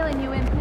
telling you, MP.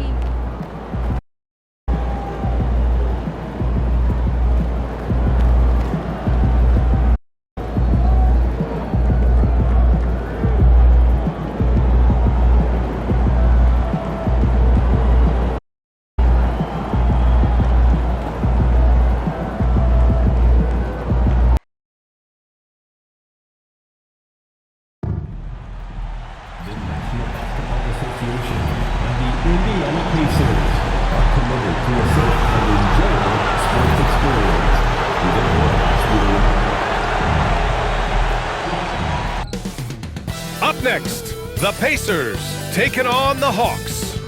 The National Basketball Association and the Indiana Pacers are committed to a safe and enjoyable sports experience. We therefore ask you Up next, the Pacers taking on the Hawks.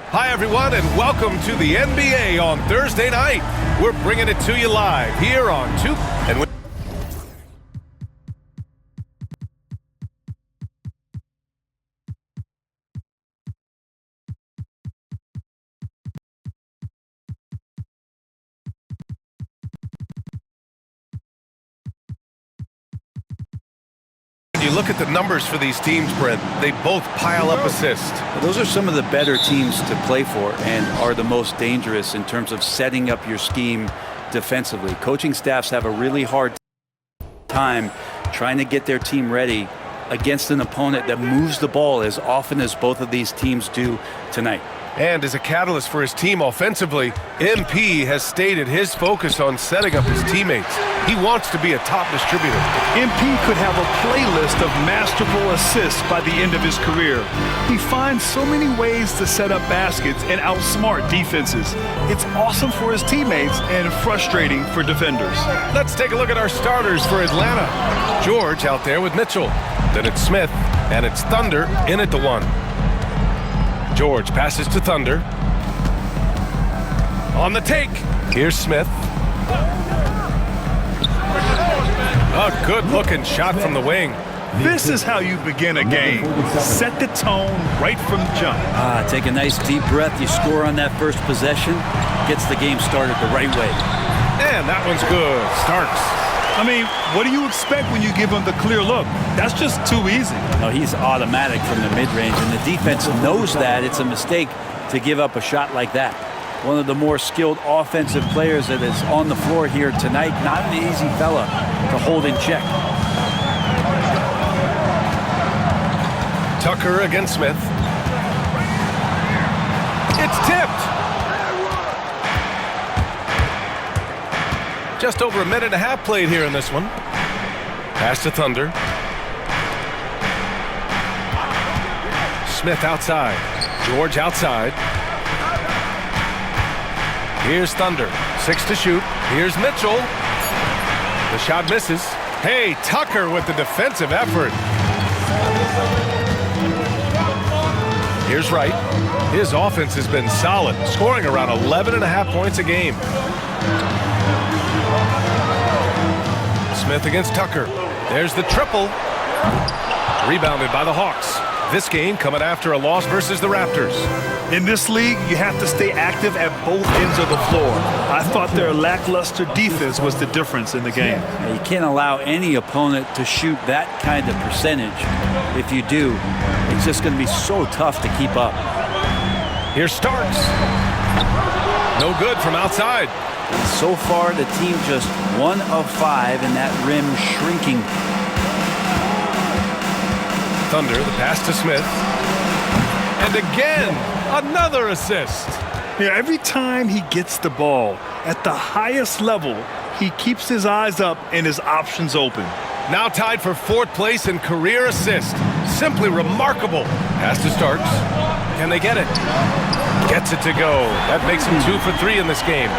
Hi, everyone, and welcome to the NBA on Thursday night. We're bringing it to you live here on 2. And when you look at the numbers for these teams, Brent, they both pile up assists. Those are some of the better teams to play for and are the most dangerous in terms of setting up your scheme defensively. Coaching staffs have a really hard time trying to get their team ready against an opponent that moves the ball as often as both of these teams do tonight. And as a catalyst for his team offensively, MP has stated his focus on setting up his teammates. He wants to be a top distributor. MP could have a playlist of masterful assists by the end of his career. He finds so many ways to set up baskets and outsmart defenses. It's awesome for his teammates and frustrating for defenders. Let's take a look at our starters for Atlanta. George out there with Mitchell. Then it's Smith, and it's Thunder in at the 1. George passes to Thunder. On the take, here's Smith. A good-looking shot from the wing. This is how you begin a game. Set the tone right from the jump. Take a nice deep breath. You score on that first possession. Gets the game started the right way. And that one's good. Starks. I mean, what do you expect when you give him the clear look? That's just too easy. No, he's automatic from the mid-range, and the defense knows that it's a mistake to give up a shot like that. One of the more skilled offensive players that is on the floor here tonight. Not an easy fella to hold in check. Tucker against Smith. It's tipped. Just over a minute and a half played here in this one. Pass to Thunder. Smith outside. George outside. Here's Thunder. 6 to shoot. Here's Mitchell. The shot misses. Hey, Tucker with the defensive effort. Here's Wright. His offense has been solid, scoring around 11.5 points a game. Smith against Tucker. There's the triple. Rebounded by the Hawks. This game coming after a loss versus the Raptors. In this league, you have to stay active at both ends of the floor. I thought their lackluster defense was the difference in the game. Now, you can't allow any opponent to shoot that kind of percentage. If you do, it's just going to be so tough to keep up. Here's Starks. No good from outside. So far, the team just 1 of 5 in that rim shrinking. Thunder, the pass to Smith. And again, another assist. Yeah, every time he gets the ball at the highest level, he keeps his eyes up and his options open. Now tied for 4th place in career assist. Simply remarkable. Pass to Starks. Can they get it? Gets it to go. That makes him 2 for 3 in this game.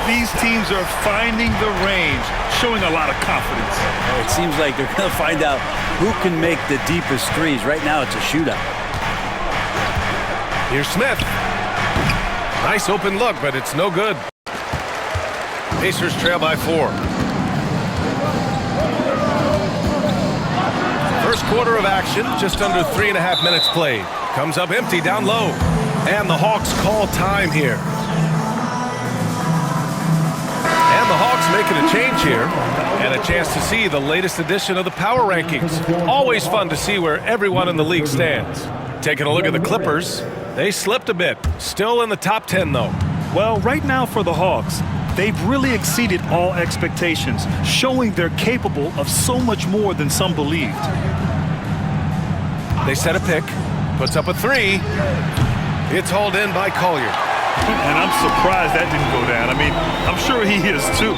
These teams are finding the range, showing a lot of confidence. It seems like they're going to find out who can make the deepest threes. Right now, it's a shootout. Here's Smith. Nice open look, but it's no good. Pacers trail by 4. First quarter of action, just under 3.5 minutes played. Comes up empty down low. And the Hawks call time here. And the Hawks make making a change here, and a chance to see the latest edition of the Power Rankings. Always fun to see where everyone in the league stands. Taking a look at the Clippers, they slipped a bit. Still in the top 10, though. Well, right now for the Hawks, they've really exceeded all expectations, showing they're capable of so much more than some believed. They set a pick, puts up a three. It's hauled in by Collier. And I'm surprised that didn't go down. I mean, I'm sure he is too.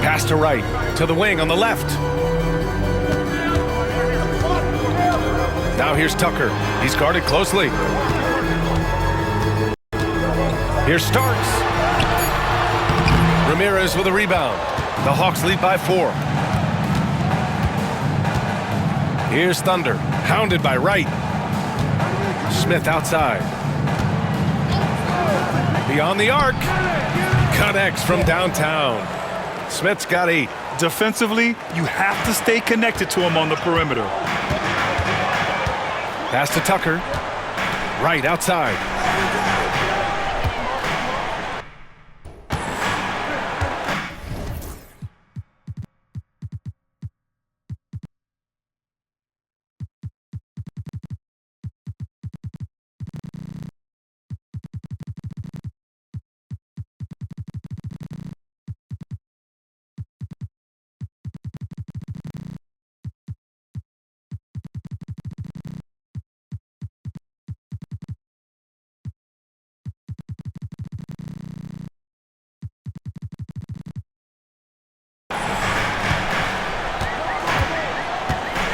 Pass to right, to the wing on the left. Now here's Tucker. He's guarded closely. Here's Starks. Ramirez with a rebound. The Hawks lead by 4. Here's Thunder, hounded by Wright. Smith outside. Beyond the arc. Connects from downtown. Smith's got 8. Defensively, you have to stay connected to him on the perimeter. Pass to Tucker. Right outside.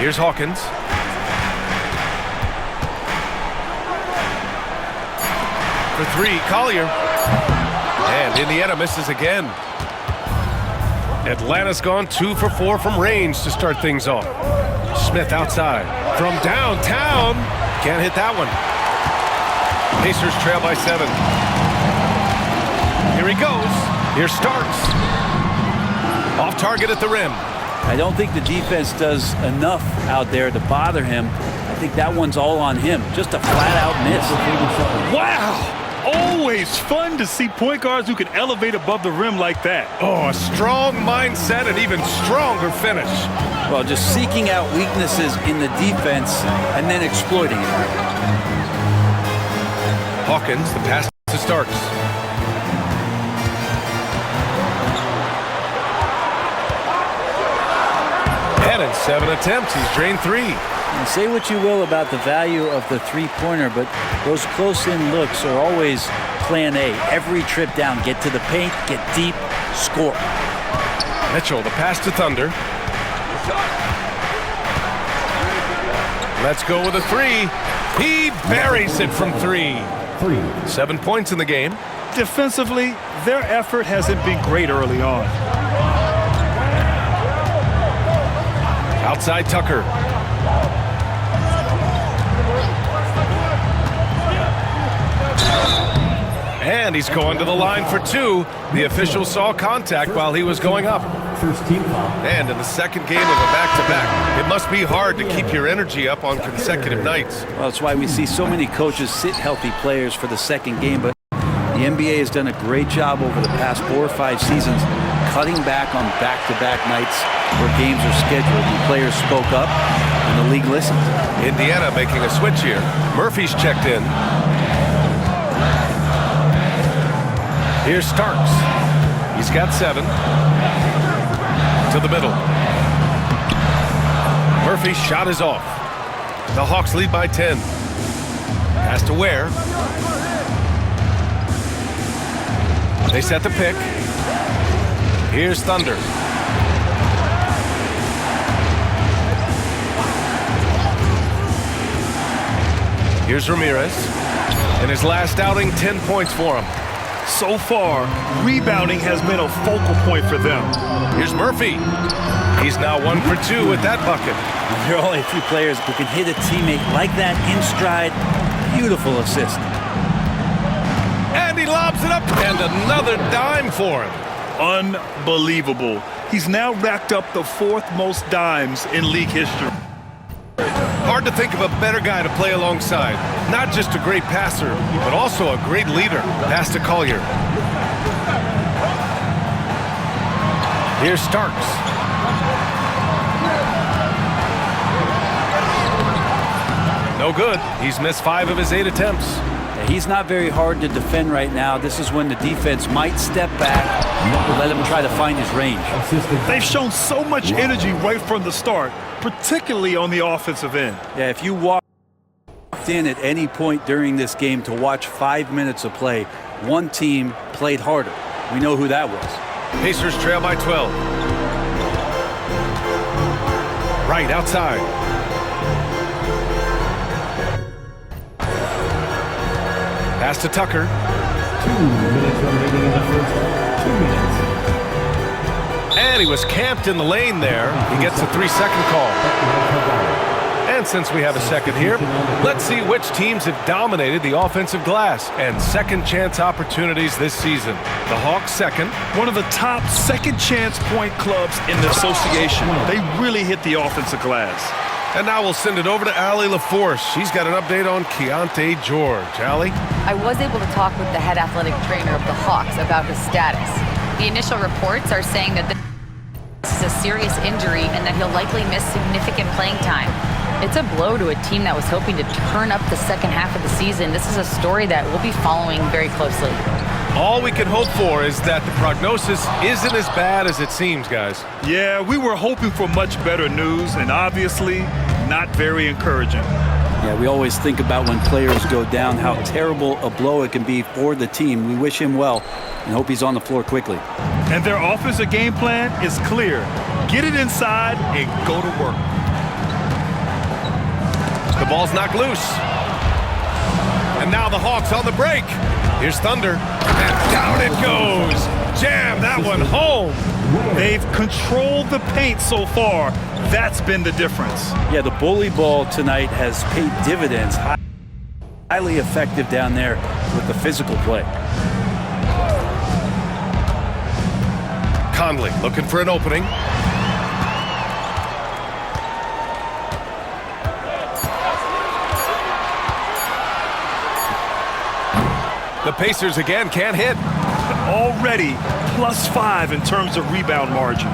Here's Hawkins. For 3, Collier. And Indiana misses again. Atlanta's gone 2 for 4 from range to start things off. Smith outside. From downtown. Can't hit that one. Pacers trail by 7. Here he goes. Here's Starks. Off target at the rim. I don't think the defense does enough out there to bother him. I think that one's all on him. Just a flat-out miss. Wow! Always fun to see point guards who can elevate above the rim like that. Oh, a strong mindset and even stronger finish. Well, just seeking out weaknesses in the defense and then exploiting it. Hawkins, the pass to Starks. And in 7 attempts, he's drained 3. And say what you will about the value of the three-pointer, but those close-in looks are always plan A. Every trip down, get to the paint, get deep, score. Mitchell, the pass to Thunder. Let's go with a 3. He buries it from 3. 7 points in the game. Defensively, their effort hasn't been great early on. Outside Tucker. And he's going to the line for 2. The official saw contact while he was going up. First team foul. And in the second game of a back-to-back, it must be hard to keep your energy up on consecutive nights. Well, that's why we see so many coaches sit healthy players for the second game, but the NBA has done a great job over the past 4 or 5 seasons cutting back on back-to-back nights where games are scheduled. The players spoke up, and the league listened. Indiana making a switch here. Murphy's checked in. Here's Starks. He's got 7. To the middle. Murphy's shot is off. The Hawks lead by 10. Pass to Ware. They set the pick. Here's Thunder. Here's Ramirez. In his last outing, 10 points for him. So far, rebounding has been a focal point for them. Here's Murphy. He's now 1 for 2 with that bucket. There are only a few players who can hit a teammate like that in stride. Beautiful assist. And he lobs it up. And another dime for him. Unbelievable. He's now racked up the 4th most dimes in league history. Hard to think of a better guy to play alongside. Not just a great passer, but also a great leader. Pass to Collier. Here's Starks. No good. He's missed 5 of his 8 attempts. He's not very hard to defend right now. This is when the defense might step back and let him try to find his range. They've shown so much energy right from the start, particularly on the offensive end. Yeah, if you walked in at any point during this game to watch 5 minutes of play, one team played harder. We know who that was. Pacers trail by 12. Right outside. Pass to Tucker. 2 minutes remaining in the first half. 2 minutes. And he was camped in the lane there. He gets a 3-second call. And since we have a second here, let's see which teams have dominated the offensive glass and second chance opportunities this season. The Hawks second. One of the top second chance point clubs in the association. They really hit the offensive glass. And now we'll send it over to Allie LaForce. She's got an update on Keontae George. Allie? I was able to talk with the head athletic trainer of the Hawks about his status. The initial reports are saying that this is a serious injury and that he'll likely miss significant playing time. It's a blow to a team that was hoping to turn up the second half of the season. This is a story that we'll be following very closely. All we can hope for is that the prognosis isn't as bad as it seems, guys. Yeah, we were hoping for much better news, and obviously not very encouraging. Yeah, we always think about when players go down, how terrible a blow it can be for the team. We wish him well and hope he's on the floor quickly. And their offensive game plan is clear. Get it inside and go to work. The ball's knocked loose. And now the Hawks on the break. Here's Thunder. And down it goes. Jam that one home. They've controlled the paint so far. That's been the difference. Yeah, the bully ball tonight has paid dividends. Highly effective down there with the physical play. Conley looking for an opening. The Pacers again can't hit. Already +5 in terms of rebound margin.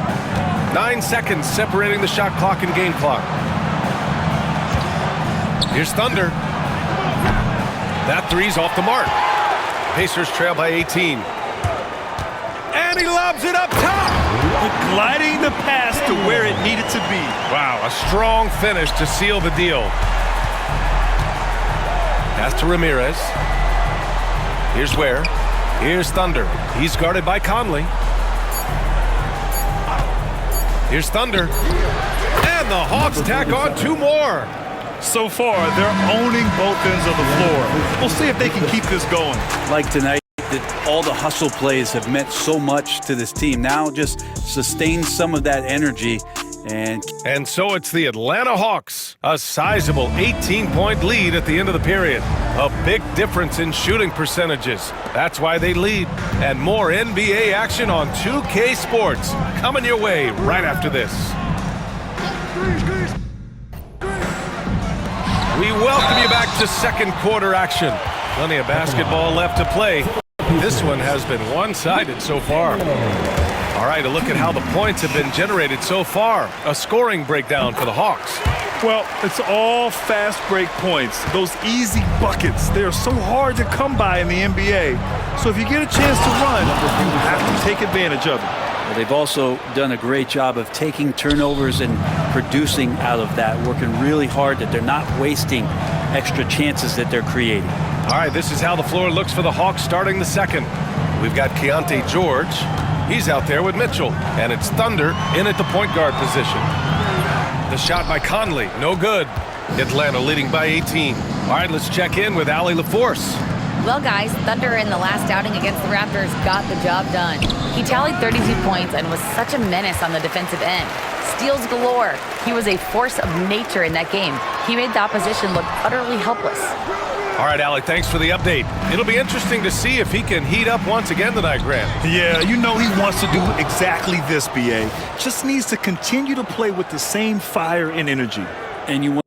9 seconds separating the shot clock and game clock. Here's Thunder. That three's off the mark. Pacers trail by 18. And he lobs it up top. Gliding the pass to where it needed to be. Wow, a strong finish to seal the deal. Pass to Ramirez. Here's Ware. Here's Thunder. He's guarded by Conley. Here's Thunder. And the Hawks tack on 2 more. So far, they're owning both ends of the floor. We'll see if they can keep this going. Like tonight, that all the hustle plays have meant so much to this team. Now just sustain some of that energy. And so it's the Atlanta Hawks, a sizable 18-point lead at the end of the period. A big difference in shooting percentages. That's why they lead. And more NBA action on 2K Sports coming your way right after this. We welcome you back to second quarter action. Plenty of basketball left to play. This one has been one-sided so far. All right, a look at how the points have been generated so far. A scoring breakdown for the Hawks. Well, it's all fast break points. Those easy buckets, they're so hard to come by in the NBA. So if you get a chance to run, you have to take advantage of it. Well, they've also done a great job of taking turnovers and producing out of that, working really hard that they're not wasting extra chances that they're creating. All right, this is how the floor looks for the Hawks starting the second. We've got Keontae George. He's out there with Mitchell, and it's Thunder in at the point guard position. The shot by Conley, no good. Atlanta leading by 18. All right, let's check in with Allie LaForce. Well, guys, Thunder in the last outing against the Raptors got the job done. He tallied 32 points and was such a menace on the defensive end. Steals galore. He was a force of nature in that game. He made the opposition look utterly helpless. All right, Allie, thanks for the update. It'll be interesting to see if he can heat up once again tonight, Grant. Yeah, you know he wants to do exactly this, BA. Just needs to continue to play with the same fire and energy. And you want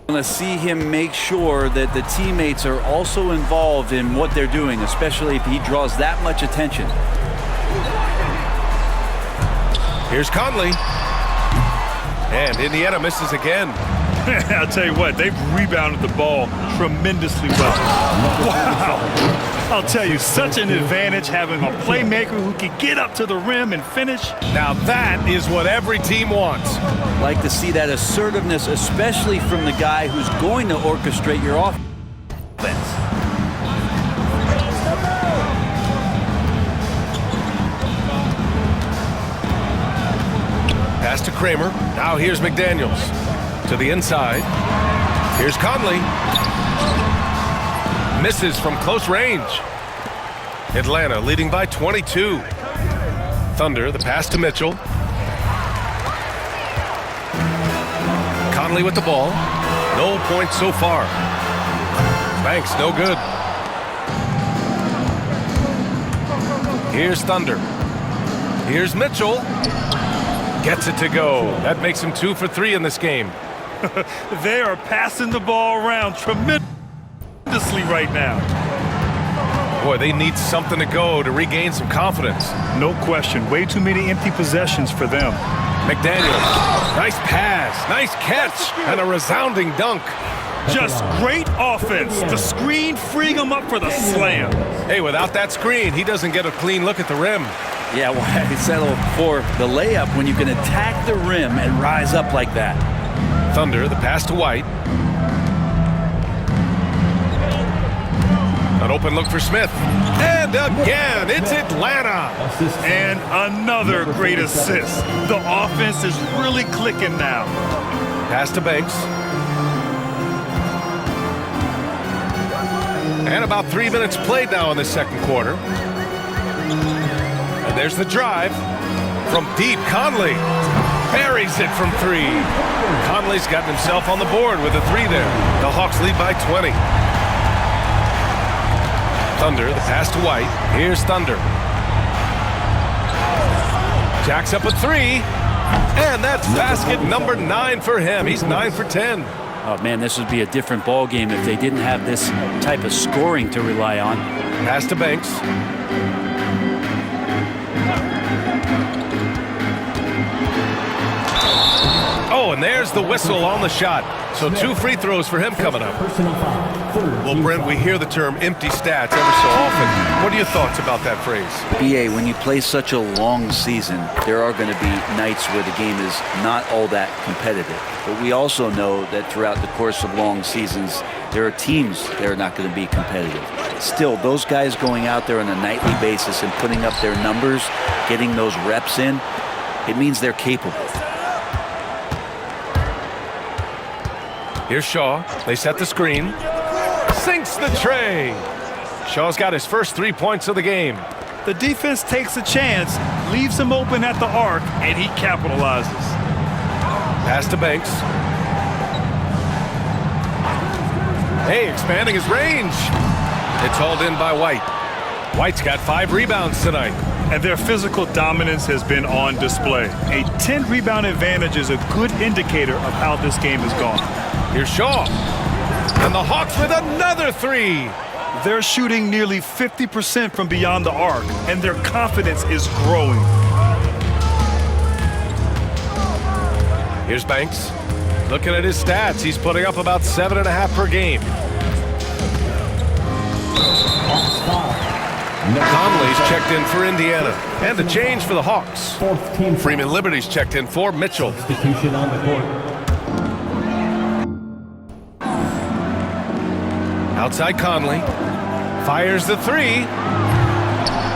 to see him make sure that the teammates are also involved in what they're doing, especially if he draws that much attention. Here's Conley. And Indiana misses again. I'll tell you what, they've rebounded the ball tremendously well. Wow. I'll tell you, such an advantage having a playmaker who can get up to the rim and finish. Now that is what every team wants. Like to see that assertiveness, especially from the guy who's going to orchestrate your offense. Pass to Kramer. Now here's McDaniels. To the inside. Here's Conley. Misses from close range. Atlanta leading by 22. Thunder, the pass to Mitchell. Conley with the ball. No points so far. Banks, no good. Here's Thunder. Here's Mitchell. Gets it to go. That makes him 2 for 3 in this game. They are passing the ball around tremendously right now. Boy, they need something to go to regain some confidence. No question. Way too many empty possessions for them. McDaniels. Nice pass. Nice catch. And a resounding dunk. Just great offense. The screen freeing him up for the slam. Hey, without that screen, he doesn't get a clean look at the rim. Yeah, why settle for the layup when you can attack the rim and rise up like that? Thunder, the pass to White. An open look for Smith. And again, it's Atlanta. And another great assist. The offense is really clicking now. Pass to Banks. And about 3 minutes played now in the second quarter. And there's the drive from deep. Conley buries it from 3. Conley's gotten himself on the board with a 3 there. The Hawks lead by 20. Thunder, the pass to White. Here's Thunder. Jacks up a 3. And that's basket number 9 for him. He's 9 for 10. Oh, man, this would be a different ball game if they didn't have this type of scoring to rely on. Pass to Banks. Oh, and there's the whistle on the shot. So 2 free throws for him coming up. Well, Brent, we hear the term empty stats ever so often. What are your thoughts about that phrase? BA, when you play such a long season, there are going to be nights where the game is not all that competitive. But we also know that throughout the course of long seasons, there are teams that are not going to be competitive. Still, those guys going out there on a nightly basis and putting up their numbers, getting those reps in, it means they're capable. Here's Shaw. They set the screen. Sinks the tray. Shaw's got his first 3 points of the game. The defense takes a chance, leaves him open at the arc, and he capitalizes. Pass to Banks. Hey, expanding his range. It's hauled in by White. White's got 5 rebounds tonight. And their physical dominance has been on display. A 10-rebound advantage is a good indicator of how this game has gone. Here's Shaw. And the Hawks with another 3. They're shooting nearly 50% from beyond the arc, and their confidence is growing. Here's Banks. Looking at his stats, he's putting up about 7.5 per game. Conley's checked in for Indiana. And a change for the Hawks. Freeman Liberty's checked in for Mitchell. Substitution on the court. Outside Conley. Fires the 3.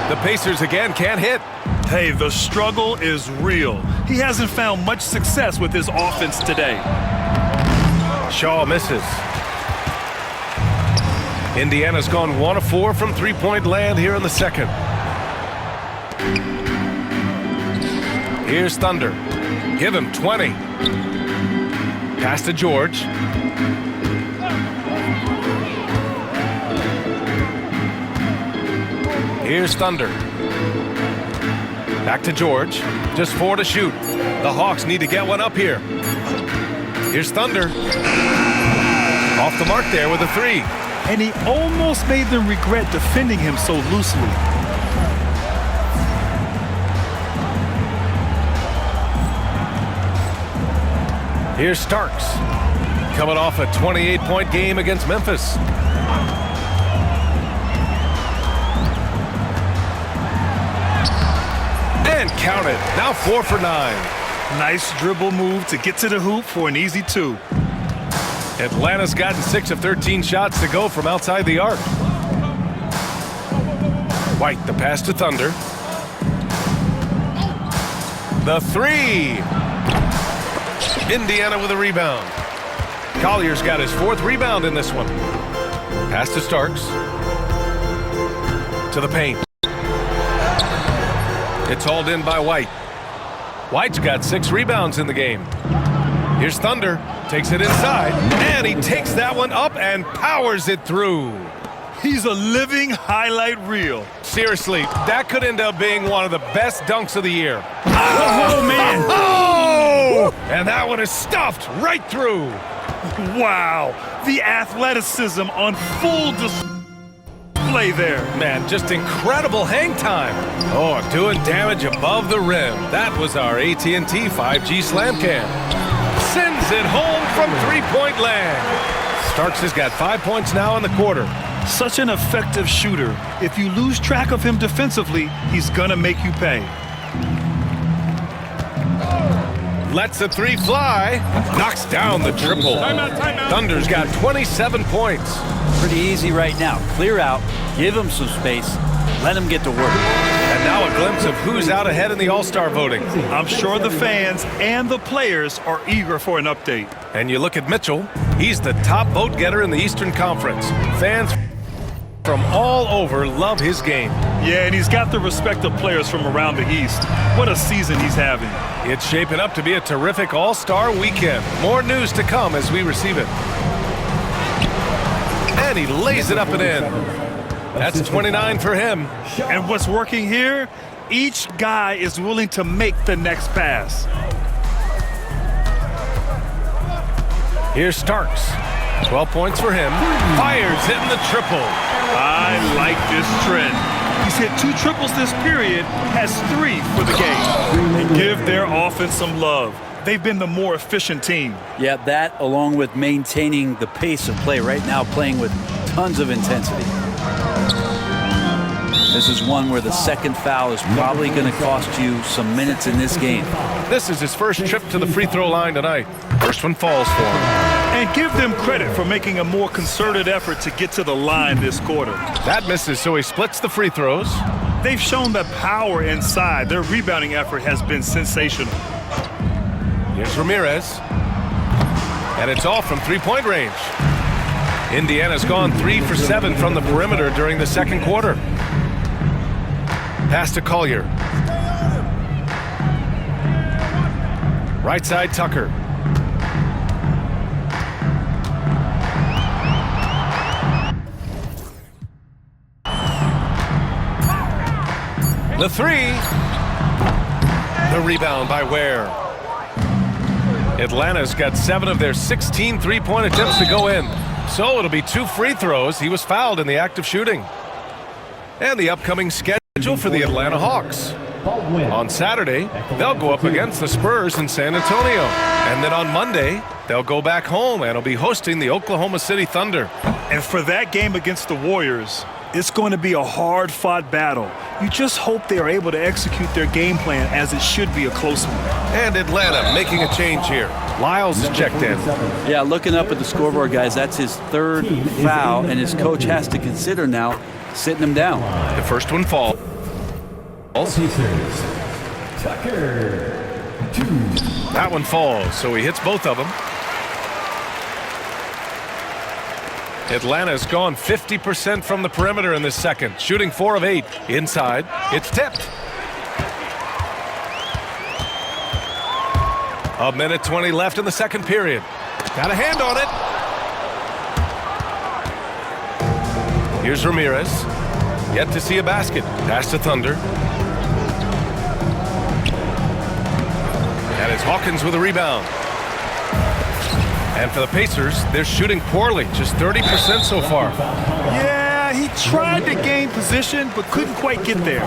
The Pacers again can't hit. Hey, the struggle is real. He hasn't found much success with his offense today. Shaw misses. Indiana's gone 1 of 4 from three-point land here in the second. Here's Thunder. Give him 20. Pass to George. Here's Thunder. Back to George. Just 4 to shoot. The Hawks need to get one up here. Here's Thunder. Off the mark there with a 3. And he almost made them regret defending him so loosely. Here's Starks, coming off a 28-point game against Memphis. And count it, now 4 for 9. Nice dribble move to get to the hoop for an easy 2. Atlanta's gotten 6 of 13 shots to go from outside the arc. White, the pass to Thunder. The 3. Indiana with a rebound. Collier's got his 4th rebound in this one. Pass to Starks. To the paint. It's hauled in by White. White's got 6 rebounds in the game. Here's Thunder. Takes it inside. And he takes that one up and powers it through. He's a living highlight reel. Seriously, that could end up being one of the best dunks of the year. Oh, man. Oh! And that one is stuffed right through. Wow. The athleticism on full display there. Man, just incredible hang time. Oh, doing damage above the rim. That was our AT&T 5G Slam Cam. Sends it home from three-point land. Starks has got 5 points now in the quarter. Such an effective shooter. If you lose track of him defensively, he's gonna make you pay. Lets the 3 fly. Knocks down the triple. Timeout. Thunder's got 27 points. Pretty easy right now. Clear out, give him some space, let him get to work. And now a glimpse of who's out ahead in the All-Star voting. I'm sure the fans and the players are eager for an update. And you look at Mitchell, he's the top vote getter in the Eastern Conference. Fans from all over love his game. Yeah, and he's got the respect of players from around the East. What a season he's having. It's shaping up to be a terrific All-Star weekend. More news to come as we receive it. And he lays it up and in. That's 29 for him. And what's working here? Each guy is willing to make the next pass. Here's Starks. 12 points for him. Fires hitting the triple. I like this trend. He's hit 2 triples this period, has 3 for the game. Give their offense some love. They've been the more efficient team. Yeah, that along with maintaining the pace of play right now, playing with tons of intensity. This is one where the second foul is probably going to cost you some minutes in this game. This is his first trip to the free throw line tonight. First one falls for him. And give them credit for making a more concerted effort to get to the line this quarter. That misses, so he splits the free throws. They've shown the power inside. Their rebounding effort has been sensational. Here's Ramirez. And it's all from three-point range. Indiana's gone 3 for 7 from the perimeter during the second quarter. Pass to Collier. Right side, Tucker. The 3. The rebound by Ware. Atlanta's got 7 of their 16 three-point attempts to go in. So it'll be 2 free throws. He was fouled in the act of shooting. And the upcoming schedule for the Atlanta Hawks. On Saturday, they'll go up against the Spurs in San Antonio. And then on Monday, they'll go back home and will be hosting the Oklahoma City Thunder. And for that game against the Warriors, it's going to be a hard-fought battle. You just hope they are able to execute their game plan as it should be a close one. And Atlanta making a change here. Lyles is checked in. Yeah, looking up at the scoreboard, guys, that's his 3rd foul, and his coach has to consider now sitting him down. The first one falls. Tucker. 2. That one falls, so he hits both of them. Atlanta's gone 50% from the perimeter in this second, shooting 4 of 8. Inside, it's tipped. A minute 20 left in the second period. Got a hand on it. Here's Ramirez. Yet to see a basket. Pass to Thunder. And it's Hawkins with a rebound. And for the Pacers, they're shooting poorly, just 30% so far. Yeah, he tried to gain position, but couldn't quite get there.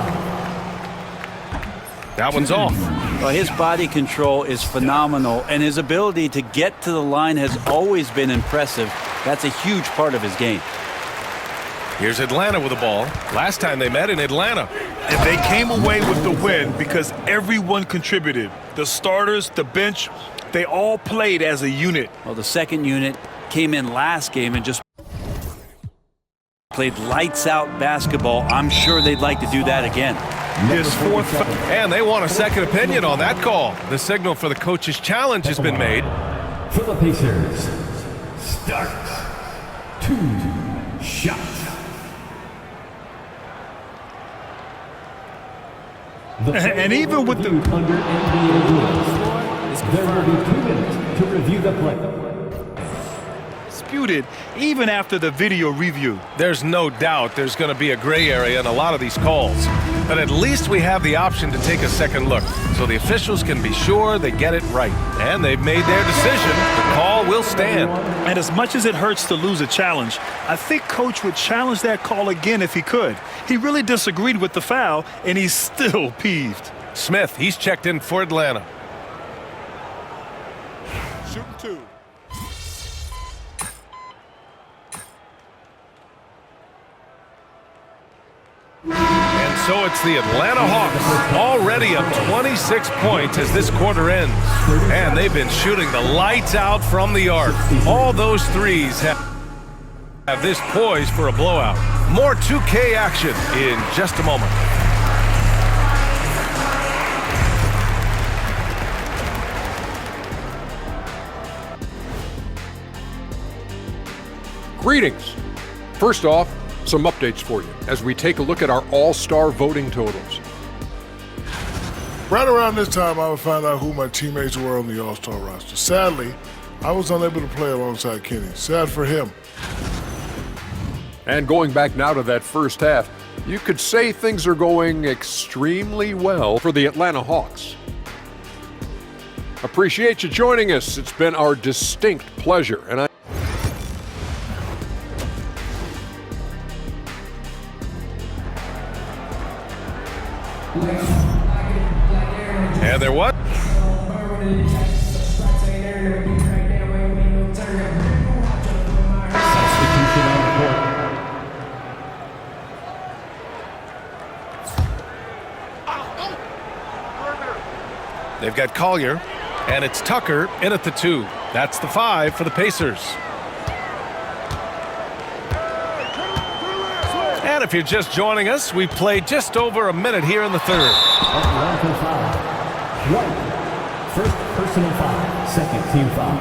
That one's off. Well, his body control is phenomenal, and his ability to get to the line has always been impressive. That's a huge part of his game. Here's Atlanta with the ball. Last time they met in Atlanta. And they came away with the win because everyone contributed. The starters, the bench, they all played as a unit. Well, the second unit came in last game and just played lights-out basketball. I'm sure they'd like to do that again. His fourth. And they want a second opinion on that call. The signal for the coach's challenge has been made. For the Pacers, starts 2 shots. And even with the under NBA rules, there will be 2 minutes to review the play. disputed even after the video review. There's no doubt there's going to be a gray area in a lot of these calls. But at least we have the option to take a second look, so the officials can be sure they get it right. And they've made their decision. The call will stand. And as much as it hurts to lose a challenge, I think Coach would challenge that call again if he could. He really disagreed with the foul, and he's still peeved. Smith, he's checked in for Atlanta. Shooting 2. And so it's the Atlanta Hawks, already up 26 points as this quarter ends. And they've been shooting the lights out from the arc. All those threes have this poised for a blowout. More 2K action in just a moment. Greetings. First off, some updates for you as we take a look at our all-star voting totals. Right around this time, I would find out who my teammates were on the All-Star roster. Sadly, I was unable to play alongside Kenny. Sad for him. And going back now to that first half, you could say things are going extremely well for the Atlanta Hawks. Appreciate you joining us. It's been our distinct pleasure, and And they're what? Substitution on the court. They've got Collier, and it's Tucker in at the 2. That's the 5 for the Pacers. And if you're just joining us, we played just over a minute here in the third. Atlanta foul. White. First personal foul. Second team foul.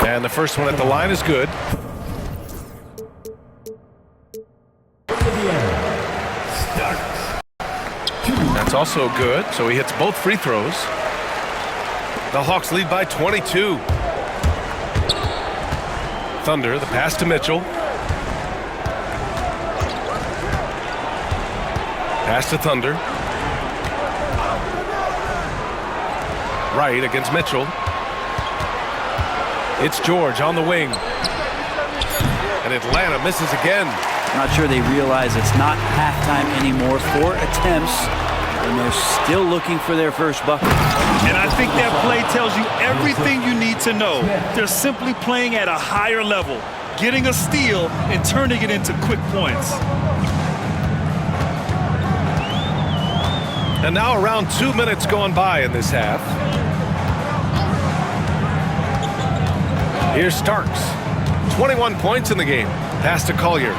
And the first one at the line is good. Starts. That's also good, so he hits both free throws. The Hawks lead by 22. Thunder, the pass to Mitchell. Pass to Thunder. Right against Mitchell. It's George on the wing. And Atlanta misses again. Not sure they realize it's not halftime anymore. 4 attempts, and they're still looking for their first bucket. And I think that play tells you everything you need to know. They're simply playing at a higher level, getting a steal and turning it into quick points. And now around 2 minutes gone by in this half. Here's Starks. 21 points in the game. Pass to Collier.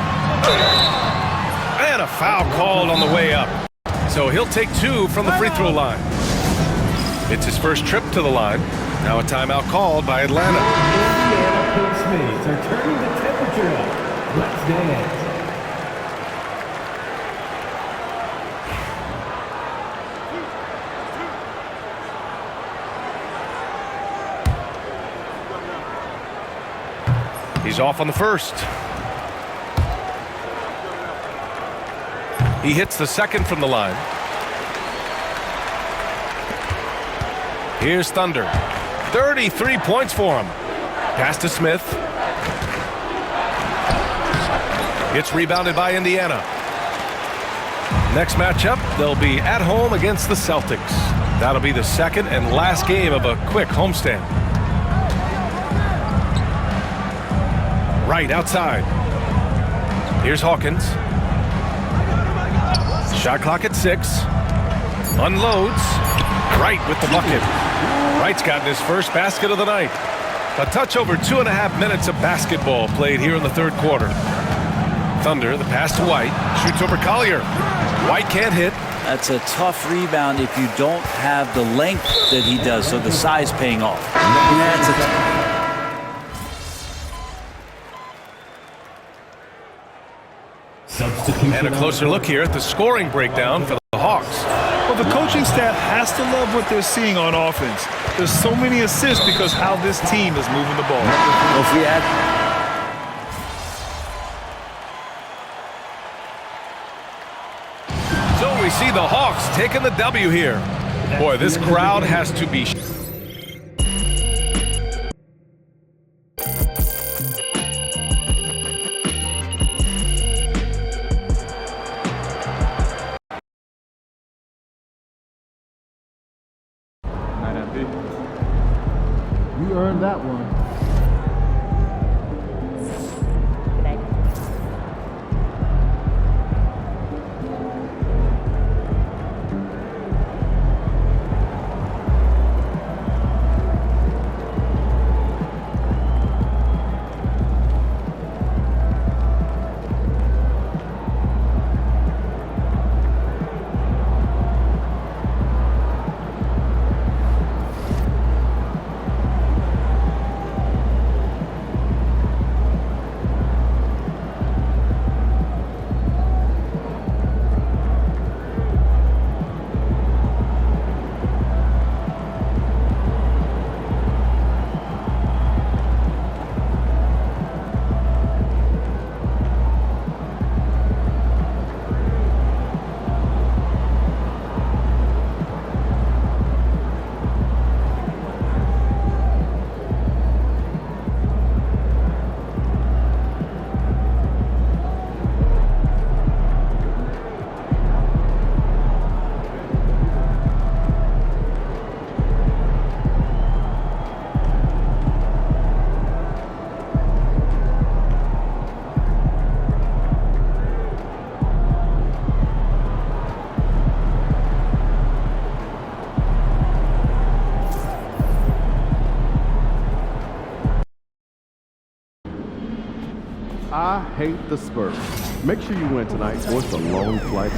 And a foul called on the way up. So he'll take 2 from the free throw line. It's his first trip to the line. Now a timeout called by Atlanta. Indiana Pacers are turning the temperature up. Let's dance. He's off on the first. He hits the second from the line. Here's Thunder. 33 points for him. Pass to Smith. It's rebounded by Indiana. Next matchup, they'll be at home against the Celtics. That'll be the second and last game of a quick homestand. Right outside. Here's Hawkins. Shot clock at 6. Unloads. Wright with the bucket. Wright's gotten his first basket of the night. A touch over 2.5 minutes of basketball played here in the third quarter. Thunder, the pass to White. Shoots over Collier. White can't hit. That's a tough rebound if you don't have the length that he does, so the size paying off. And a closer look here at the scoring breakdown for the Hawks. Well, the coaching staff has to love what they're seeing on offense. There's so many assists because how this team is moving the ball. Well, if we add So we see the Hawks taking the W here. Boy, this crowd has to be... You earned that one. I hate the Spurs. Make sure you win tonight or it's a long flight.